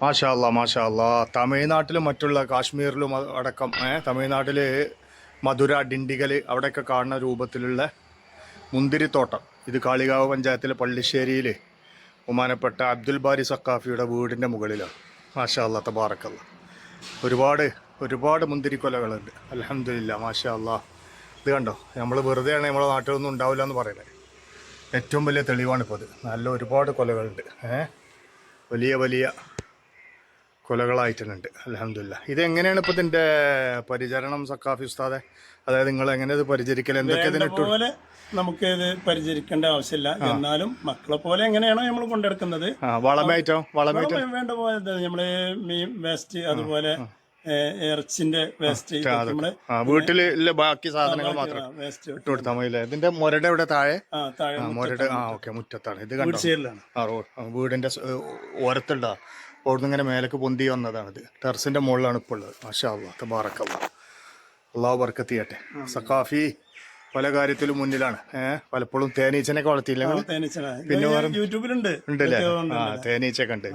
മാഷാ അല്ലാ മാഷാ അല്ലാ. തമിഴ്നാട്ടിലും മറ്റുള്ള കാശ്മീരിലും അടക്കം തമിഴ്നാട്ടിൽ മധുര ഡിണ്ടിഗൽ അവിടെയൊക്കെ കാണുന്ന രൂപത്തിലുള്ള മുന്തിരിത്തോട്ടം. ഇത് കാളികാവ് പഞ്ചായത്തിലെ പള്ളിശ്ശേരിയിൽ ബഹുമാനപ്പെട്ട അബ്ദുൽ ബാരി സക്കാഫിയുടെ വീടിൻ്റെ മുകളിലാണ്. മാഷാ അല്ലാ തബാറക്കല്ല. ഒരുപാട് ഒരുപാട് മുന്തിരിക്കൊലകളുണ്ട്. അൽഹംദുലില്ലാ മാഷാ അല്ലാ. ഇത് കണ്ടോ, നമ്മൾ വെറുതെയാണ് നമ്മളെ നാട്ടിലൊന്നും ഉണ്ടാവില്ല എന്ന് പറയുന്നത്. ഏറ്റവും വലിയ തെളിവാണിപ്പോൾ അത്. നല്ല ഒരുപാട് കൊലകളുണ്ട്. വലിയ വലിയ കൊലകളായിട്ടുണ്ട്. അൽഹംദുലില്ലാ. ഇതെങ്ങനെയാണ് ഇപ്പോൾ ഇതിൻ്റെ പരിചരണം സക്കാഫി ഉസ്താദെ? അതായത് നിങ്ങൾ എങ്ങനെ ഇത് പരിചരിക്കൽ, എന്തൊക്കെ ഇതിനിട്ടു? പോലെ നമുക്ക് ഇത് പരിചരിക്കേണ്ട ആവശ്യമില്ല. എന്നാലും മക്കളെ പോലെ എങ്ങനെയാണോ നമ്മൾ കൊണ്ടെടുക്കുന്നത് വളമേറ്റോ വളമേറ്റോ വേണ്ട പോലെ നമ്മള് മീൻ വേസ്റ്റ്, അതുപോലെ ഇറച്ചിന്റെ വേസ്റ്റ്, നമ്മള് വീട്ടിലുള്ള ബാക്കി സാധനങ്ങൾ മാത്രം വേസ്റ്റ് ഇട്ട് കൊടുത്താൽ മതി. ഇതിന്റെ മുരട് ഇവിടെ താഴെ താഴെ മുരട് ഓക്കെ മുറ്റത്താണ്. ഇത് കണ്ടോ, വീടിന്റെ ഓരത്തുള്ള അവിടുന്ന് ഇങ്ങനെ മേലേക്ക് പൊന്തി വന്നതാണിത്. ടെറസിന്റെ മുകളിലാണ് ഇപ്പോൾ ഉള്ളത്. മാഷാ അല്ലാഹ് തബാറക്കല്ലാഹ്. അള്ളാഹു ബർക്കത്ത് ചെയ്യട്ടെ. സക്കാഫി പല കാര്യത്തിലും മുന്നിലാണ്. പലപ്പോഴും തേനീച്ചനൊക്കെ വളർത്തിയില്ല. പിന്നെ യൂട്യൂബിലുണ്ട് ഉണ്ടല്ലേ? തേനീച്ചയൊക്കെ ഉണ്ട്.